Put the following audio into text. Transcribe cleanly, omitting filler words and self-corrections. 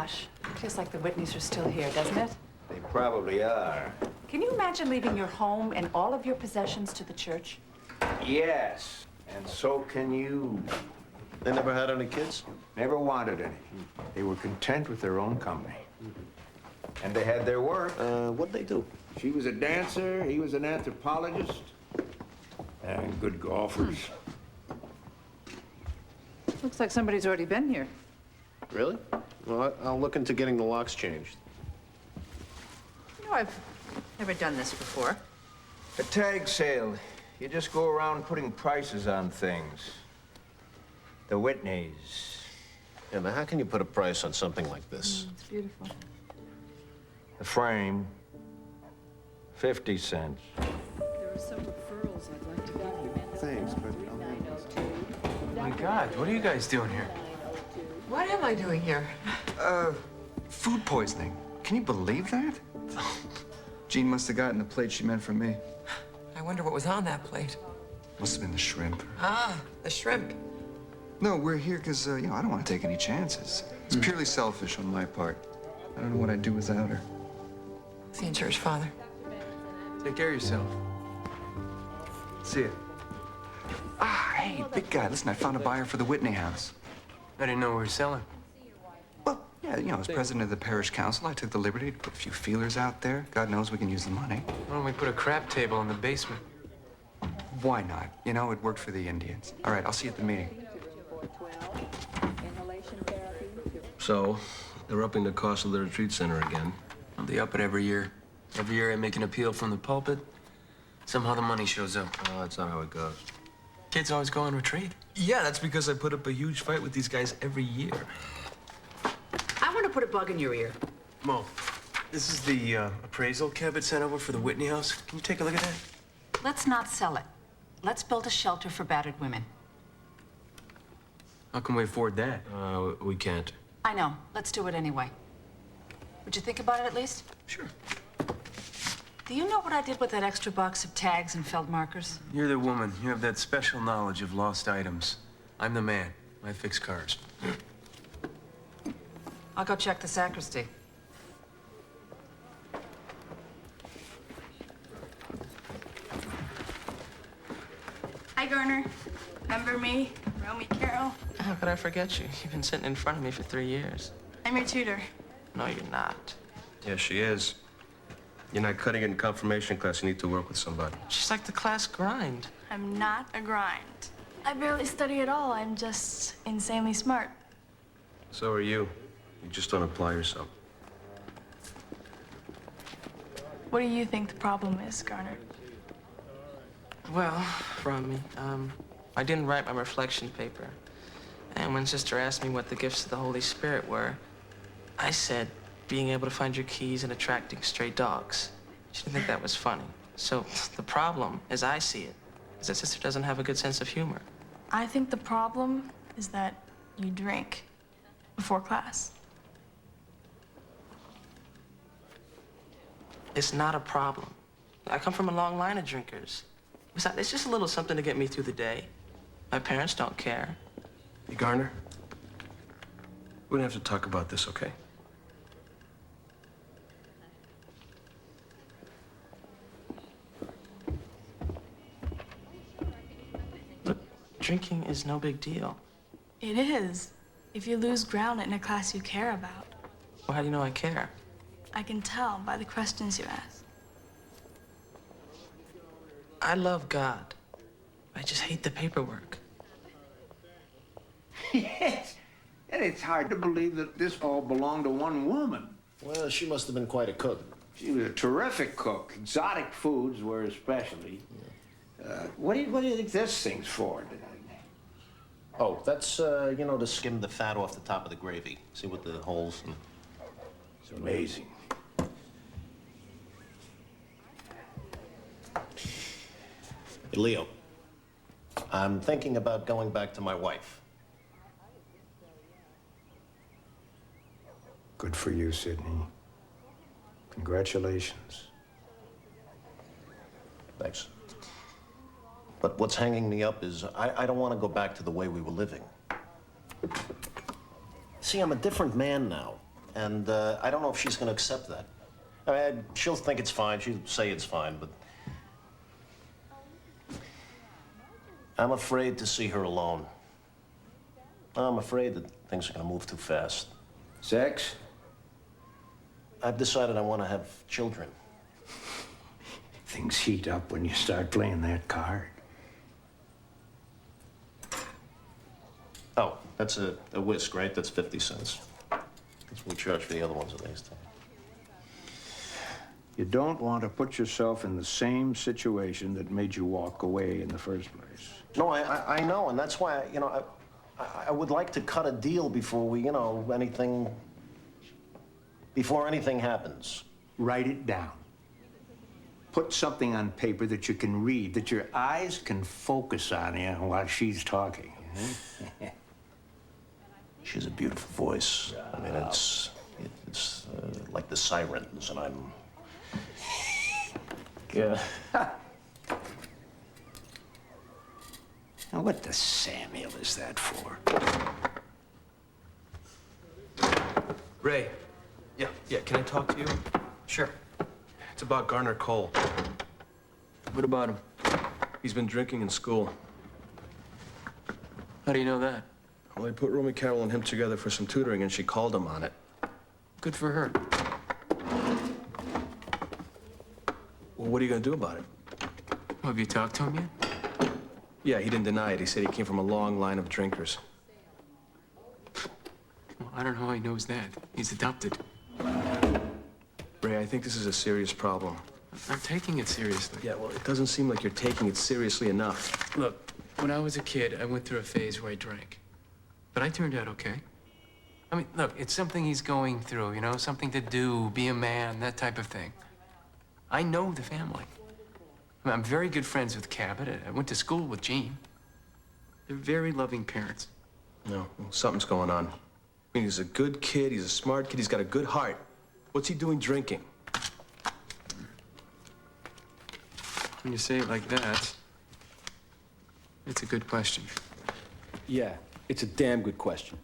gosh. Feels like the Whitneys are still here, doesn't it? They probably are. Can you imagine leaving your home and all of your possessions to the church? Yes, and so can you. They never had any kids? Never wanted any. They were content with their own company. And they had their work. What'd they do? She was a dancer, he was an anthropologist. And good golfers. Looks like somebody's already been here. Really? Well, I'll look into getting the locks changed. You know, I've never done this before. A tag sale. You just go around putting prices on things. The Whitneys. Yeah, but how can you put a price on something like this? It's beautiful. The frame, 50 cents. There are some referrals I'd like to document. Thanks, but My God, what are you guys doing here? What am I doing here? Food poisoning. Can you believe that? Jean must have gotten the plate she meant for me. I wonder what was on that plate. Must have been the shrimp. Ah, the shrimp. No, we're here because, I don't want to take any chances. It's purely selfish on my part. I don't know what I'd do without her. See you in church, Father. Take care of yourself. See ya. Ah, hey, big guy, listen, I found a buyer for the Whitney house. I didn't know we were selling. Well, yeah, as president of the parish council, I took the liberty to put a few feelers out there. God knows we can use the money. Why don't we put a crap table in the basement? Why not? It worked for the Indians. All right, I'll see you at the meeting. So, they're upping the cost of the retreat center again. Well, they up it every year. Every year I make an appeal from the pulpit. Somehow the money shows up. Oh, that's not how it goes. Kids always go on retreat. Yeah, that's because I put up a huge fight with these guys every year. I want to put a bug in your ear. Mo, this is the appraisal Cabot sent over for the Whitney house. Can you take a look at that? Let's not sell it. Let's build a shelter for battered women. How can we afford that? We can't. I know. Let's do it anyway. Would you think about it at least? Sure. Do you know what I did with that extra box of tags and felt markers? You're the woman. You have that special knowledge of lost items. I'm the man. I fix cars. I'll go check the sacristy. Hi, Garner. Remember me? Romy Carroll? How could I forget you? You've been sitting in front of me for 3 years. I'm your tutor. No, you're not. Yes, she is. You're not cutting it in confirmation class. You need to work with somebody. She's like the class grind. I'm not a grind. I barely study at all. I'm just insanely smart. So are you. You just don't apply yourself. What do you think the problem is, Garner? Well, Romy, I didn't write my reflection paper. And when Sister asked me what the gifts of the Holy Spirit were, I said being able to find your keys and attracting stray dogs. She didn't think that was funny. So the problem, as I see it, is that Sister doesn't have a good sense of humor. I think the problem is that you drink before class. It's not a problem. I come from a long line of drinkers. Besides, it's just a little something to get me through the day. My parents don't care. Hey, Garner, we're gonna have to talk about this, okay? Look, drinking is no big deal. It is. If you lose ground in a class you care about. Well, how do you know I care? I can tell by the questions you ask. I love God. I just hate the paperwork. Yes. And it's hard to believe that this all belonged to one woman. Well, she must have been quite a cook. She was a terrific cook. Exotic foods were a specialty. What do you think this thing's for? Oh, that's, to skim the fat off the top of the gravy. See what the holes and... It's amazing. Hey, Leo, I'm thinking about going back to my wife. Good for you, Sidney. Congratulations. Thanks. But what's hanging me up is I don't want to go back to the way we were living. See, I'm a different man now. And I don't know if she's going to accept that. I mean, she'll think it's fine. She'll say it's fine, but I'm afraid to see her alone. I'm afraid that things are going to move too fast. Sex? I've decided I want to have children. Things heat up when you start playing that card. Oh, that's a whisk, right? That's 50 cents. That's what we charge for the other ones at least. You don't want to put yourself in the same situation that made you walk away in the first place. No, I know, and that's why, I would like to cut a deal before we, before anything happens. Write it down. Put something on paper that you can read, that your eyes can focus on you while she's talking. She has a beautiful voice. I mean, it's like the sirens, and I'm... Yeah. Now, what the Samuel is that for? Ray. Yeah. Yeah, can I talk to you? Sure. It's about Garner Cole. What about him? He's been drinking in school. How do you know that? Well, I put Romy Carroll and him together for some tutoring, and she called him on it. Good for her. Well, what are you gonna do about it? Well, have you talked to him yet? Yeah, he didn't deny it. He said he came from a long line of drinkers. Well, I don't know how he knows that. He's adopted. Ray, I think this is a serious problem. I'm taking it seriously. Yeah, well, it doesn't seem like you're taking it seriously enough. Look, when I was a kid, I went through a phase where I drank. But I turned out okay. I mean, look, it's something he's going through, something to do, be a man, that type of thing. I know the family. I'm very good friends with Cabot. I went to school with Jean. They're very loving parents. No, well, something's going on. I mean, he's a good kid, he's a smart kid, he's got a good heart. What's he doing drinking? When you say it like that, it's a good question. Yeah, it's a damn good question.